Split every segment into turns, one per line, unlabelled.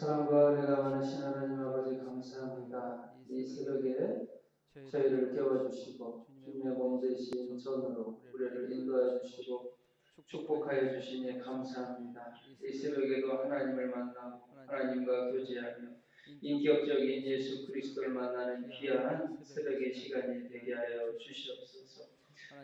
사랑과 은혜가 많으신 하나님 아버지 감사합니다. 이 새벽에 저희를 깨워주시고 주님의 몸 되신 전으로 우리를 인도하여 주시고 축복하여 주시니 감사합니다. 이 새벽에도 하나님을 만나고 하나님과 교제하며 인격적인 예수 그리스도를 만나는 귀한 새벽의 시간이 되게 하여 주시옵소서.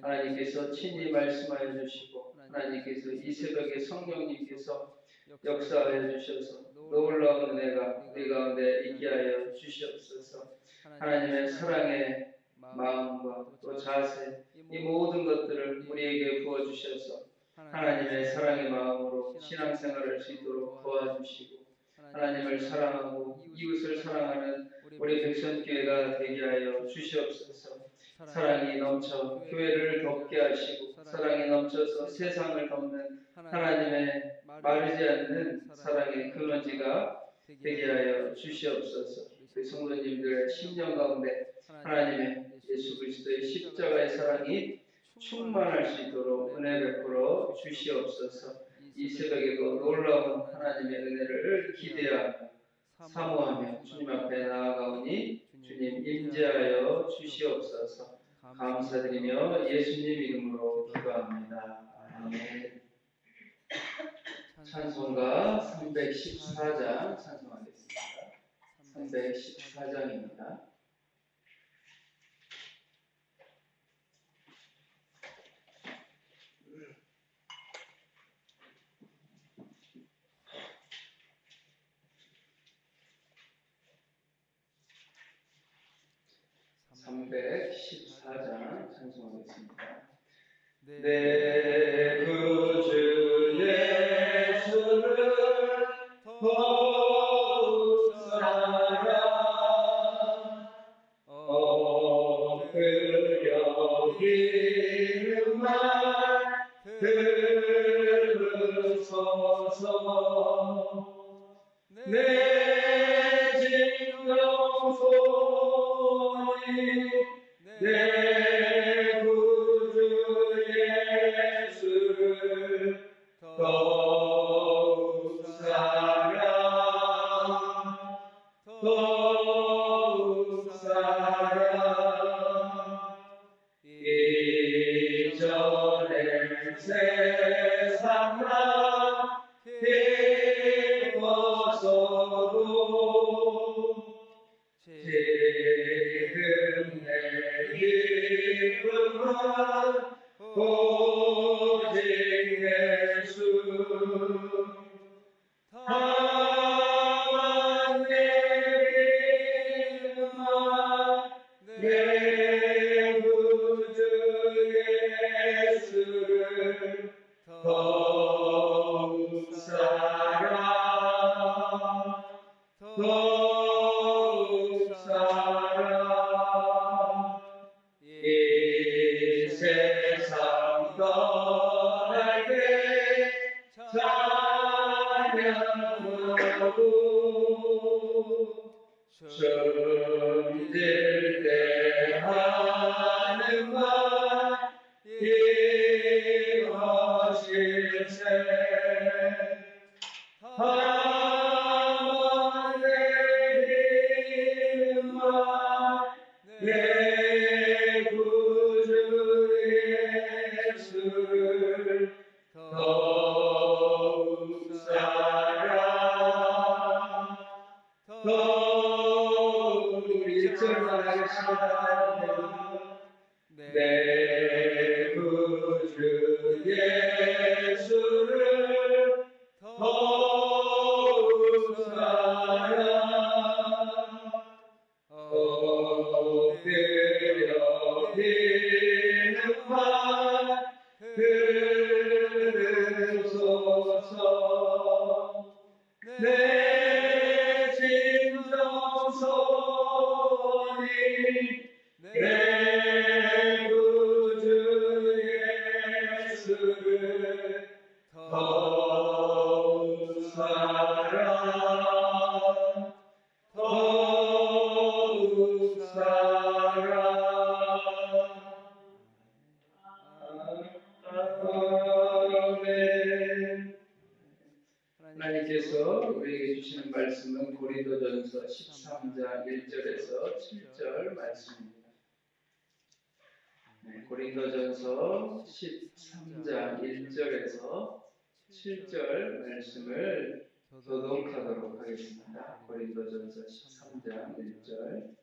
하나님께서 친히 말씀하여 주시고 하나님께서 이 새벽에 성령님께서 역사하여 주셔서 놀라운 은혜가 우리 가운데 있게 하여 주시옵소서. 하나님의 사랑의 마음과 또 자세, 이 모든 것들을 우리에게 부어주셔서 하나님의 사랑의 마음으로 신앙생활을 할 수 있도록 도와주시고 하나님을 사랑하고 이웃을 사랑하는 우리 백성교회가 되게 하여 주시옵소서. 사랑이 넘쳐 교회를 덮게 하시고 사랑이 넘쳐서 세상을 덮는 하나님의 마르지 않는 사랑의 근원지가 되게 하여 주시옵소서. 우리 성도님들 심령 가운데 하나님의 예수 그리스도의 십자가의 사랑이 충만할 수 있도록 은혜 베풀어 주시옵소서. 이 새벽에도 놀라운 하나님의 은혜를 기대하며 사모하며 주님 앞에 나아가오니 주님 임재하여 주시옵소서. 감사드리며 예수님 이름으로 기도합니다. 아멘. 찬송가 314장 찬송하겠습니다. 314장입니다. 찬송하겠습니다. 내 구주 예수를 더욱 사랑 엎드려 기는 말 들으소서. 내 진정소리 내 구주 예수를 더욱 사랑 더욱 사랑 이전에 세상과 힘어서도 지금 내 기쁨은 오직 예수 다만 내리마 내 구주 예수를 더욱 사랑 더욱 사랑 이 세상 떠날 때 찬양하고 숨질 때 하는 말 이것일세 다만 내리는 말 내 구주 예수를 더욱 사랑 더욱 우리 일절만 하겠습니다. 내 구주 예수를 더욱 사랑 엎드려 비는 말 들으소서. 내 진정 소리 내 구주 예수를 더욱 사랑 더욱 사랑 아멘. 하나님께 하나님께서 우리에게 주시는 말씀은 고린도전서 13장 1절에서 7절 말씀입니다. 네, 고린도전서 13장 1절에서 7절 말씀을 교독하도록 하겠습니다. 고린도전서 13장 1절.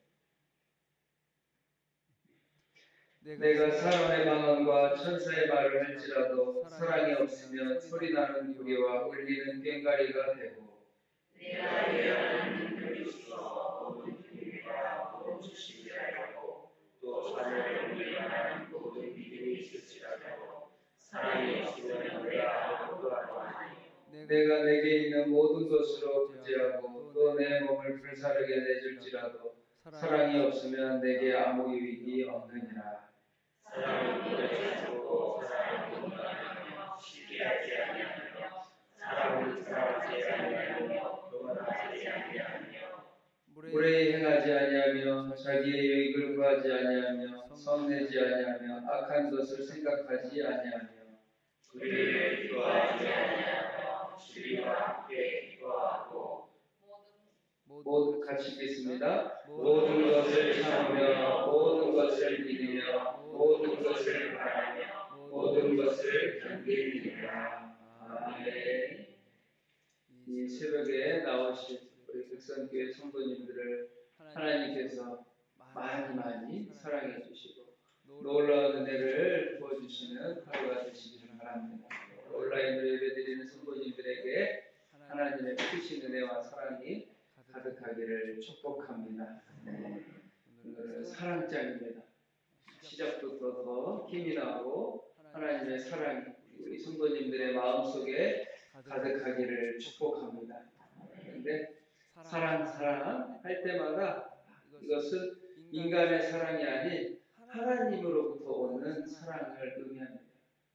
내가 사람의 방언과 천사의 말을 할지라도 사랑이 없으면 소리나는 구리와 울리는 꽹과리가 되고, 내가 예언하는 그리스도 모든 비밀과 모든 지식이라도 또 자녀를 위하는 모든 믿음이 있을지라도 사랑이 없으면 내가 아무것도 아니요. 내가 내게 있는 모든 것으로 부지하고 또 내 몸을 불사르게 내줄지라도 사랑이 없으면 내게 아무 유익이 없느니라. 사랑은 오래 참고 사랑은 온전하며 쉽게 하지 아니하며 사랑은 사랑하지 아니하며 교만하지 아니하며 무례히 행하지 아니하며 자기의 유익을 구하지 아니하며 성내지 아니하며 악한 것을 생각하지 아니하며 그를 기뻐하지 아니하며 주리와 함께 기뻐하고 모든 같이 읽겠습니다. 모든 것을 참으며 모든 것을 믿으며 모든 것을 바라며 모든 것을 견디느니라. 아멘. 이 새벽에 나오신 우리 백성교회 성도님들을 하나님께서 많이 사랑해 주시고 놀라운 은혜를 부어주시는 하루가 되시기를 바랍니다. 온라인으로 예배드리는 성도님들에게 하나님의 크신 은혜와 사랑이 가득하기를 축복합니다. 네. 오늘은 사랑장입니다. 시작부터 더 힘이 나고 하나님의 사랑이 우리 성도님들의 마음속에 가득하기를 축복합니다. 그런데 사랑 할 때마다 이것은 인간의 사랑이 아닌 하나님으로부터 오는 사랑을 의미합니다.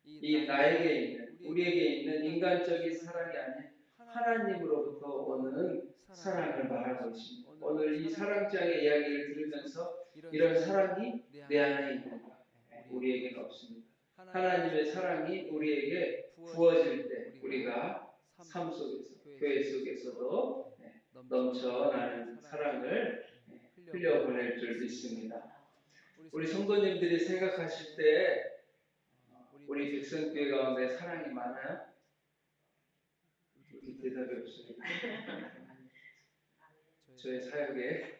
이 나에게 있는, 우리에게 있는 인간적인 사랑이 아닌 하나님으로부터 오는 사랑을 말하고 있습니다. 오늘 이 사랑장의 이야기를 들으면서 이런 사랑이 내 안에 있는가? 우리에게는 없습니다. 하나님의 사랑이 우리에게 부어질 때 우리가 삶 속에서, 교회 속에서도 넘쳐나는 사랑을 흘려보낼 줄 믿습니다. 우리 성도님들이 생각하실 때 우리 백성교회 가운데 사랑이 많아요? 이렇게 대답이 없습니다. 저희 사역에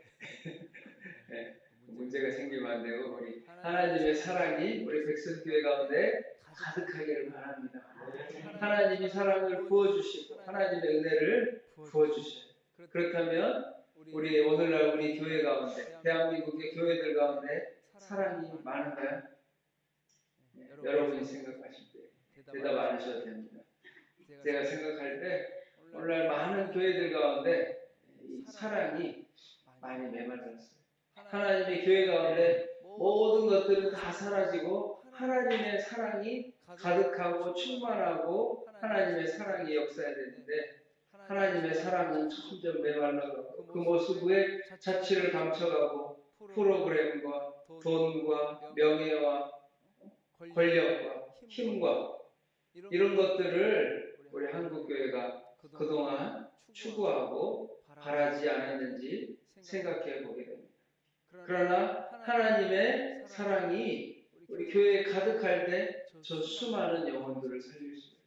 문제가 생기면 안 되고 우리 하나님의 사랑이 우리 백성교회 가운데 가득하기를 바랍니다. 하나님이 사랑을 부어주시고 하나님의 은혜를 부어주셔요. 그렇다면 우리 오늘날 우리 교회 가운데 대한민국의 교회들 가운데 사랑이 많은가요? 여러분이 생각하실 때 대답 안 하셔도 됩니다. 제가 생각할 때 오늘날 많은 교회들 가운데 이 사랑이 많이 메말랐어요. 하나님의 교회 가운데 모든 것들은 다 사라지고 하나님의 사랑이 가득하고 충만하고 하나님의 사랑이 역사해야 되는데 하나님의 사랑은 점점 메말라가고 그 모습 위에 자취를 감춰가고 프로그램과 돈과 명예와 권력과 힘과 이런 것들을 우리 한국교회가 그동안 추구하고 바라지 않았는지 생각해 보게 됩니다. 그러나 하나님의 사랑이 우리 교회에 가득할 때 저 수많은 영혼들을 살릴 수가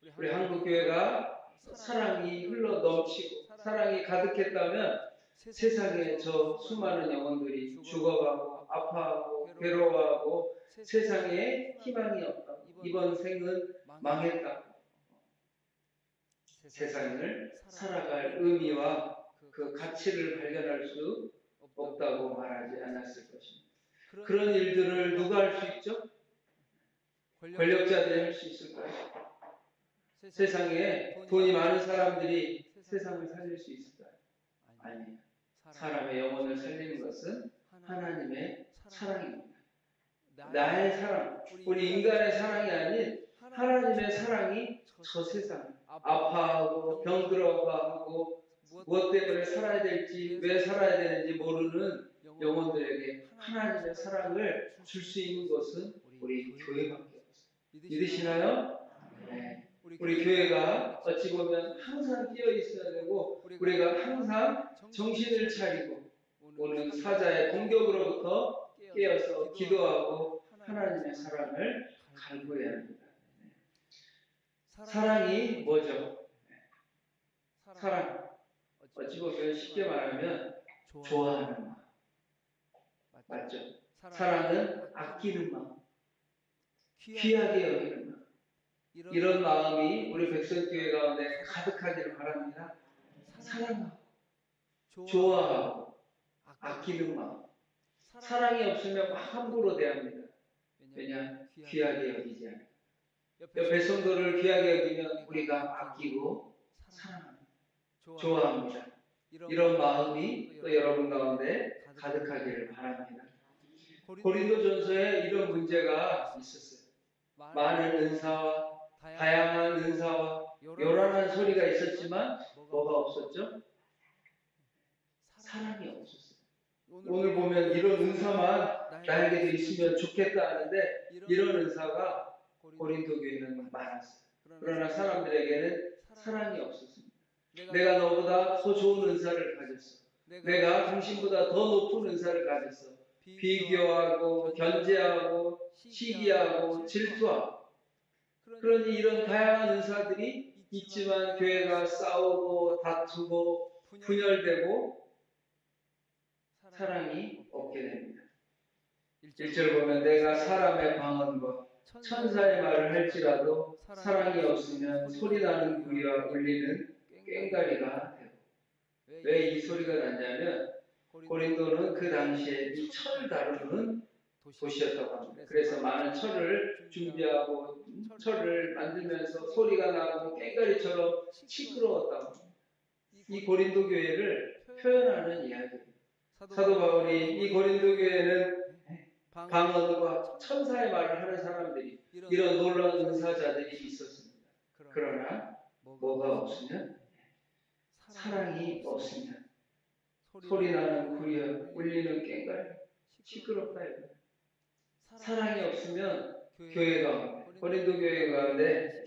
있어요. 우리 한국교회가 사랑이 흘러 넘치고 사랑이 가득했다면 세상에 저 수많은 영혼들이 죽어가고 아파하고 괴로워하고 세상에 희망이 없다. 이번 생은 망했다. 세상을 살아갈 의미와 그 가치를 발견할 수 없다고 말하지 않았을 것입니다. 그런 일들을 누가 할 수 있죠? 권력자들이 할 수 있을까요? 세상에 돈이 많은 사람들이 세상을 살릴 수 있을까요? 아니에요. 사람의 영혼을 살리는 것은 하나님의 사랑입니다. 나의 사랑, 우리 인간의 사랑이 아닌 하나님의 사랑이 저 세상 아파하고 병들어하고 무엇 때문에 살아야 될지 왜 살아야 되는지 모르는 영혼들에게 하나님의 사랑을 줄 수 있는 것은 우리 교회밖에 없어요. 믿으시나요? 네. 우리 교회가 어찌 보면 항상 깨어 있어야 되고 우리가 항상 정신을 차리고 오는 사자의 공격으로부터 깨어서 기도하고 하나님의 사랑을 간구해야 합니다. 사랑이 뭐죠? 사랑. 어찌 보면 쉽게 말하면 좋아하는 마음. 맞죠? 사랑은 아끼는 마음, 귀하게 여기는 마음. 이런 마음이 우리 백성교회 가운데 가득하기를 바랍니다. 사랑하고 좋아하고 아끼는 마음. 사랑이 없으면 막 함부로 대합니다. 왜냐? 귀하게 여기지 않아요. 옆에 성도를 귀하게 여기면 우리가 아끼고 사랑합니다. 좋아합니다. 이런 마음이 또 여러분 가운데 가득하기를 바랍니다. 고린도전서에 이런 문제가 있었어요. 많은 은사와 다양한 은사와 요란한 소리가 있었지만 뭐가 없었죠? 사랑이 없었어요. 오늘 보면 이런 은사만 나에게도 있으면 좋겠다 하는데 이런 은사가 고린도 교회는 많았어요. 그러나 사람들에게는 사랑이 없었습니다. 내가 너보다 더 좋은 은사를 가졌어. 내가 당신보다 더 높은 은사를 가졌어. 비교하고 견제하고 시기하고 질투하고 그러니 이런 다양한 은사들이 있지만 교회가 싸우고 다투고 분열되고 사랑이 없게 됩니다. 1절 보면 내가 사람의 방언과 천사의 말을 할지라도 사랑이 없으면 소리나는 구리와 울리는 꽹과리가 되고 왜 이 소리가 났냐면 고린도는 그 당시에 이 철을 다루는 도시였다고 합니다. 그래서 많은 철을 준비하고 철을 만들면서 소리가 나고 꽹과리처럼 시끄러웠다고 합니다. 이 고린도 교회를 표현하는 이야기입니다. 사도 바울이 이 고린도 교회는 방언과 천사의 말을 하는 사람들이 이런 놀라운 은사자들이 있었습니다. 그러나 뭐가 없으면 사랑이 없으면 소리나는 구리와 울리는 꽹과리 시끄럽다 이거예요. 사랑이 없으면 교회가 고린도 교회 가운데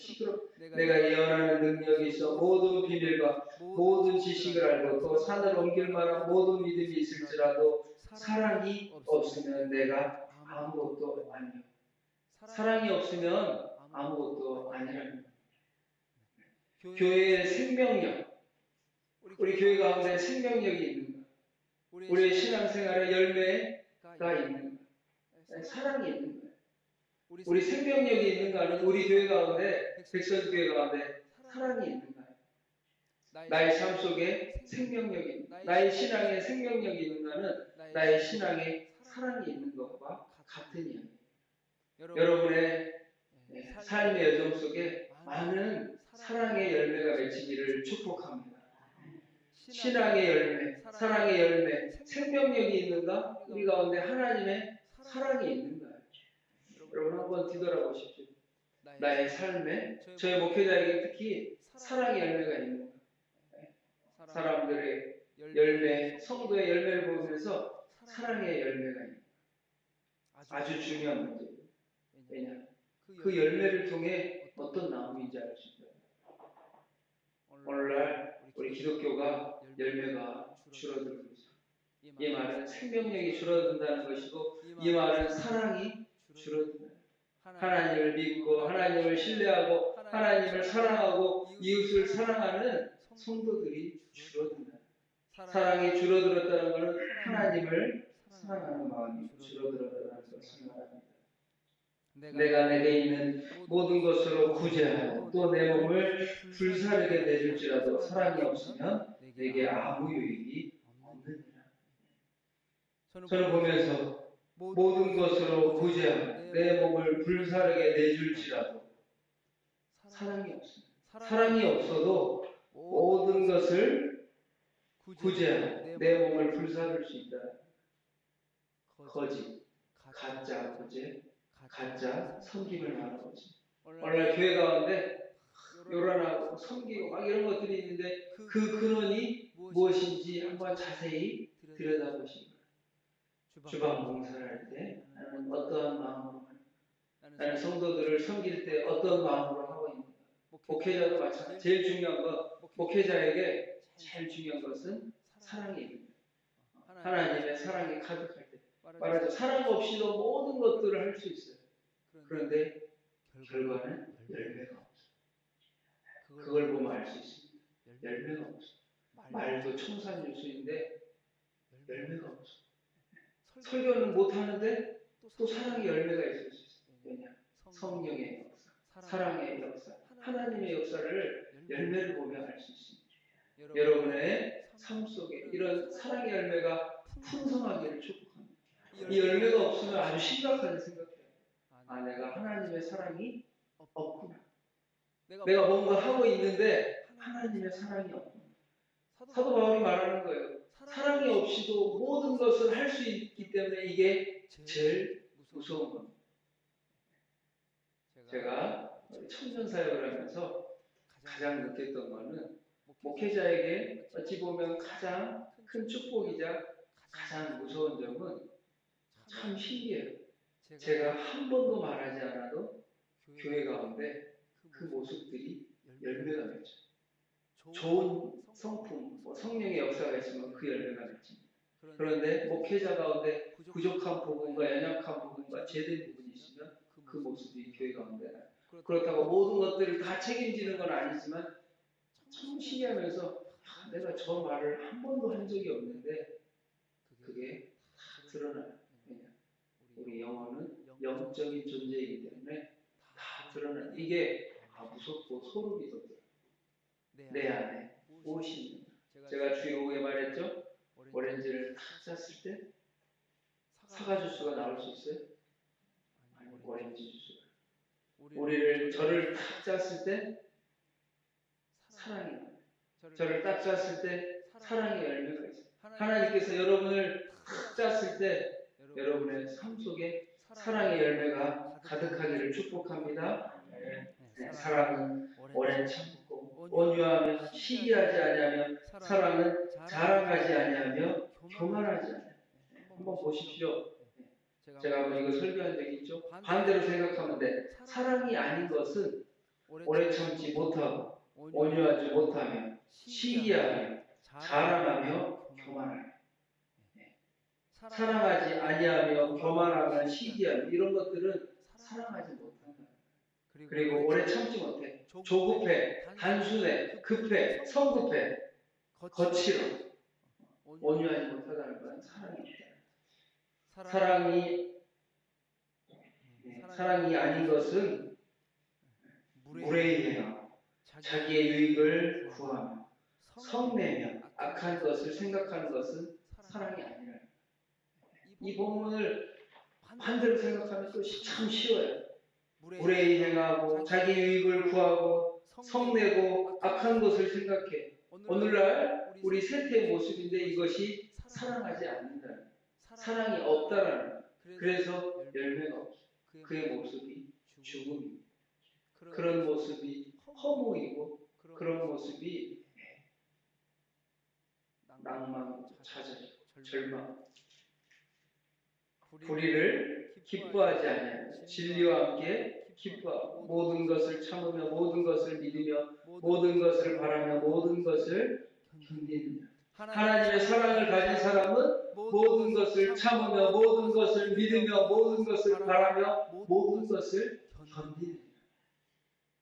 내가 예언하는 능력이 있어 모든 비밀과 모든 지식을 알고 또 산을 옮길 만한 모든 믿음이 있을지라도 사랑이 없으면 내가 아무것도 아니요. 사랑이 없으면 아무것도 아니라는 거예요. 교회의 생명력, 우리 교회 가운데 생명력이 있는가? 우리의 신앙생활의 열매가 있는가? 사랑이 있는 거예요. 우리 생명력이 있는가는 우리 교회 가운데, 백선교회 가운데 사랑이 있는가요? 나의 삶 속에 생명력이 있는가? 나의 신앙에 생명력이 있는가는 나의 신앙에 사랑이 있는 것과 같은 이야기예요. 여러분의 삶의 여정 속에 많은 사랑의 열매가 맺히기를 축복합니다. 신앙의 열매, 사랑의 열매, 생명력이 있는가? 우리 가운데 하나님의 사랑이 있는가요? 여러분 한번 뒤돌아보십시오. 나의 삶에, 저의 목회자에게 특히 사랑의 열매가 있는가? 사람들의 열매, 성도의 열매를 보면서 사랑의 열매가 있는가? 아주 중요한 문제예요. 왜냐? 그 열매를 통해 어떤 나무인지 알 수 있다. 오늘날 우리 기독교가 열매가 줄어들고 있습니다. 이 말은 생명력이 줄어든다는 것이고 이 말은 사랑이 줄어든다. 하나님을 믿고 하나님을 신뢰하고 하나님을 사랑하고 이웃을 사랑하는 성도들이 줄어든다. 사랑이 줄어들었다는 것은 하나님을 사랑하는 마음이 줄어들었다는 것을 말합니다. 내가 내게 있는 모든 것으로 구제하고 또 내 몸을 불사르게 내줄지라도 사랑이 없으면 내게 아무 유익이 없느니라. 저는 보면서 모든 것으로 구제하고 내 몸을 불사르게 내줄지라도 사랑이 없습니다. 사랑이 없어도 모든 것을 구제하고 내 몸을 불사를 수 있다. 거짓, 가짜 구제, 가짜 섬김을 말하는 거지. 오늘날 교회 가운데 요란하고 섬기고 막 이런 것들이 있는데 그 근원이 무엇인지 한번 자세히 들여다보시기 바랍니다. 주방 봉사를 할 때 나는 어떠한 마음으로 나는 성도들을 섬길 때 어떤 마음으로 하고 있는가? 목회자도 마찬가지. 제일 중요한 것, 목회자에게 제일 중요한 것은 사랑입니다. 하나님의 사랑이 가득할 때. 말하죠. 사랑 없이도 모든 것들을 할 수 있어요. 그런데 결과는 열매가 없어요. 그걸 보면 알 수 있습니다. 열매가 없어요. 말도 청산유수인데 열매가 없어요. 설교는 못하는데 또 사랑의 열매가 있을 수 있어요. 왜냐? 성령의 역사, 사랑의 역사, 하나님의 역사를 열매를 보면 알 수 있습니다. 여러분의 삶 속에 이런 사랑의 열매가 풍성하기를 축복합니다. 이 열매가 없으면 아주 심각하게 생각해요. 아, 내가 하나님의 사랑이 없구나. 내가 뭔가 하고 있는데 하나님의 사랑이 없구나. 사도 바울이 말하는 거예요. 사랑이 없이도 모든 것을 할 수 있기 때문에 이게 제일 무서운 겁니다. 제가 청년 사역을 하면서 가장 느꼈던 거는 목회자에게 어찌 보면 가장 큰 축복이자 가장 무서운 점은 참 신기해요. 제가 한 번도 말하지 않아도 교회 가운데 그 모습들이 열매가 맺죠. 좋은 성품, 성령의 역사가 있으면 그 열매가 맺습니다. 그런데 목회자 가운데 부족한 부분과 연약한 부분과 제된 부분이 있으면 그 모습이 교회 가운데 나요. 그렇다고 모든 것들을 다 책임지는 건 아니지만 참 신기하면서 내가 저 말을 한 번도 한 적이 없는데 그게 다 드러나요. 왜냐? 우리 영혼은 영적인 존재이기 때문에 다 드러나요. 이게 무섭고 소름이 돋더라고요. 내 안에 무엇이 있는가. 제가 주일 오후에 말했죠. 오렌지를 탁 짰을 때 사과 주스가 나올 수 있어요? 아니, 오렌지 주스가. 저를 탁 짰을 때 사랑이 나요. 저를 딱 짰을 때 사랑의 열매가 있어요. 하나님께서 여러분을 탁 짰을 때 여러분의 삶 속에 사랑의 열매가 가득하기를 축복합니다. 네, 사랑은 오래 참고 온유하며 시기하지 아니하며 사랑은 자랑하지 아니하며 교만하지 아니하며. 한번 보십시오. 제가 한번 이거 설교한 적이 있죠. 반대로 생각하면 돼. 사랑이 아닌 것은 오래 참지 못하고 온유하지 못하며 시기하며 자랑하며 교만하며. 사랑하지 아니하며 교만하며 시기하며 이런 것들은 사랑하지 못한다. 그리고 오래 참지 못해. 조급해, 단순해, 급해, 성급해, 거칠어. 온유하지 못하다는 건 사랑입니다. 사랑이 아닌 것은 무례해하며 자기의 유익을 구하며 성내며 악한 것을 생각하는 것은 사랑이 아니라. 이 본문을 반대로 생각하면 또 참 쉬워요. 무례히 행하고 자기 유익을 구하고 성내고 악한 것을 생각해. 오늘날 우리 세태의 모습인데 이것이 사랑하지 않는다는, 사랑이 없다라는. 그래서 열매가 없어. 그의 모습이 죽음입니다. 그런 모습이 허무이고 그런 모습이 낭만, 좌절, 절망. 불의를 기뻐하지 아니하며 진리와 함께 기뻐하고 모든 것을 참으며 모든 것을 믿으며 모든 것을 바라며 모든 것을 견디느냐. 하나님의 사랑을 가진 사람은 모든 것을 참으며 모든 것을 믿으며 모든 것을 바라며 모든 것을 견디느냐.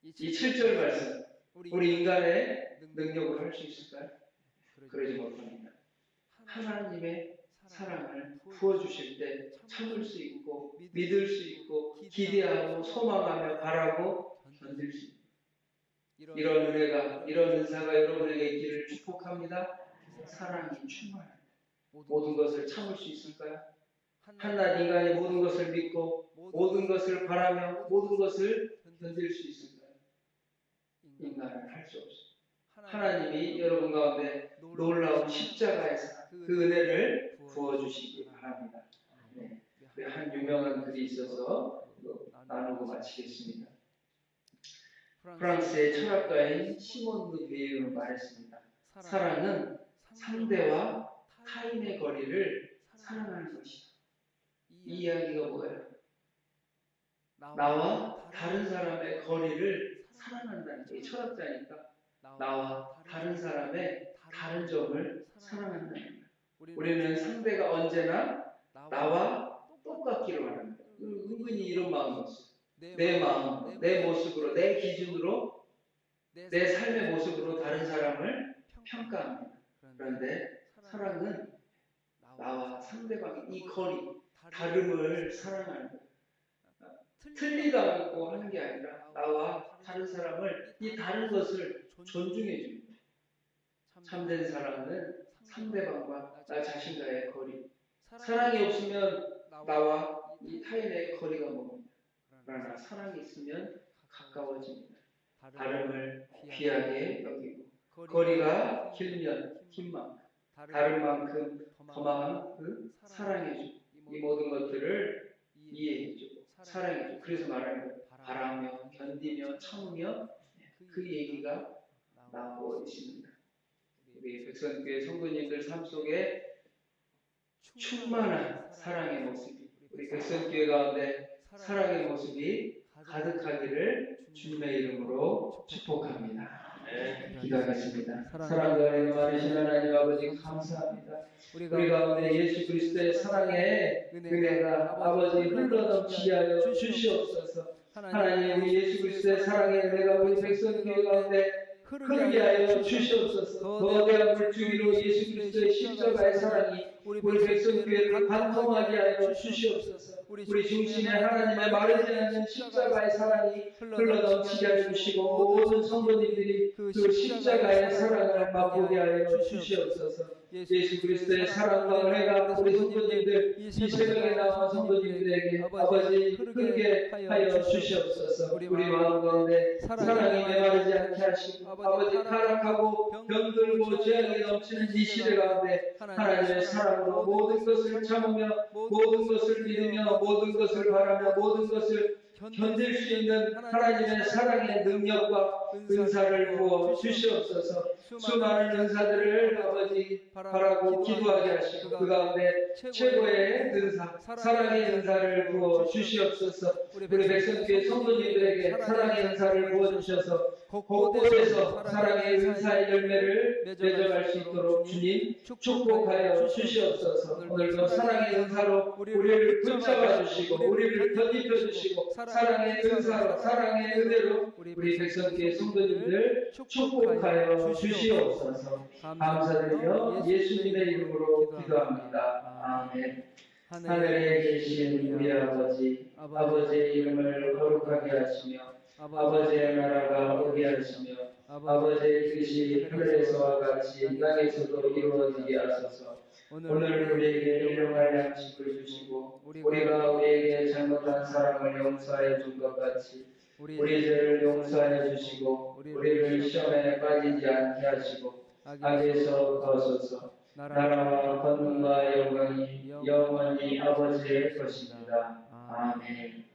이 7절 말씀, 우리 인간의 능력으로 할 수 있을까요? 그러지 못합니다. 하나님의 사랑을 부어주실 때 참을 수 있고 믿을 수 있고 기대하고 소망하며 바라고 견딜 수 있고, 이런 은혜가, 이런 은사가 여러분에게 있기를 축복합니다. 사랑이 충만합니다. 모든 것을 참을 수 있을까요? 한낱 인간이 모든 것을 믿고 모든 것을 바라며 모든 것을 견딜 수 있을까요? 인간은 할 수 없습니다. 하나님이 여러분 가운데 놀라운 십자가에서 그 은혜를 부어주시기 바랍니다. 네. 한 유명한 글이 있어서 나누고 마치겠습니다. 프랑스의 철학가인 시몬 드 베이유는 말했습니다. 사랑은 상대와 타인의 거리를 사랑하는 것이다. 이 이야기가 뭐예요? 나와 다른 사람의 거리를 사랑한다는 게 철학자니까 나와 다른 사람의 다른 점을 사랑한다는 거예요. 우리는 상대가 언제나 나와 똑같기를 원합니다. 은근히 이런 마음이 있어요. 내 마음, 내 모습으로, 내 기준으로, 내 삶의 모습으로 다른 사람을 평가합니다. 그런데 사랑은 나와 상대방의 이 거리, 다름을 사랑하는 거예요. 틀리다고 하는 게 아니라 나와 다른 사람을 이 다른 것을 존중해 줍니다. 참된 사랑은 상대방과 나 자신과의 거리. 사랑이 없으면 나와 이 타인의 거리가 멉니다. 그러나 사랑이 있으면 가까워집니다. 다름을 귀하게 여기고 거리가 길면 긴 만큼 다른 만큼 더 많은 사랑해주고 이 모든 것들을 이해해주고 사랑해주고 그래서 말하는 거예요. 바라며 견디며 참으며 그 얘기가 나오고 있습니다. 우리 백선교회 성도님들 삶 속에 충만한 사랑의 모습이 우리 백선교회 가운데 사랑의 모습이 가득하기를 주님의 이름으로 축복합니다. 네, 기도하겠습니다. 사랑과 은혜 많으신 하나님 아버지 감사합니다. 우리 가운데 예수 그리스도의 사랑의 은혜가 아버지 흘러넘치게 하여 주시옵소서. 하나님 우리 예수 그리스도의 사랑의 은혜가 우리 백성교회 가운데 흐르게 하여 주시옵소서. 거대한 물줄기로 예수 그리스도의 십자가의 사랑이 우리 백성교회를 관통하게 하여 주시옵소서. 우리 중심에 하나님의 마르지 않는 십자가의 사랑이 흘러넘치게 하여 주시고 모든 성도님들이 그 십자가의 사랑을 맛보게 하여 주시옵소서. 예수 그리스도의 사랑과 은혜가 우리 성도님들 이 새벽에 나온 성도님들에게 아버지 흐르게 하여 주시옵소서. 우리 마음 가운데 사랑이 메마르지 않게 하시고 아버지 타락하고 병들고 죄악이 넘치는 이 시대 가운데 하나님의 사랑으로 모든 것을 참으며 모든 것을 믿으며 모든 것을 바라며 모든 것을 견딜 수 있는 하나님의 사랑의 능력과 은사를 부어 주시옵소서. 수많은 은사들을 아버지 바라고 기도하게 하시고 그 가운데 최고의 은사, 사랑의 은사를 부어 주시옵소서. 우리 백성교회 성도님들에게 사랑의 은사를 부어 주셔서 곳곳에서 사랑의 은사의 열매를 맺어갈 수 있도록 주님 축복하여 주시옵소서. 오늘도 사랑의 은사로 우리를 붙잡아 주시고 우리를 견디켜 주시고 사랑의 은사로 사랑의 은혜로 우리 백성교회 성도님들 축복하여 주시옵소서. 감사드리며 예수님의 이름으로 기도합니다. 아멘. 하늘에 계신 우리 아버지, 아버지의 이름을 거룩하게 하시며 아버지의 나라가 오게 하시며 아버지의 뜻이 하늘에서와 같이 땅에서도 이루어지게 하소서. 오늘 우리에게 일용할 양식을 주시고 우리가 우리에게 잘못한 사람을 용서해 준 것 같이 우리 죄를 용서해 주시고 우리를 시험에 빠지지 않게 하시고 악에서 거소서. 나라와 권능과 영광이 영원히 아버지의 것입니다. 아멘.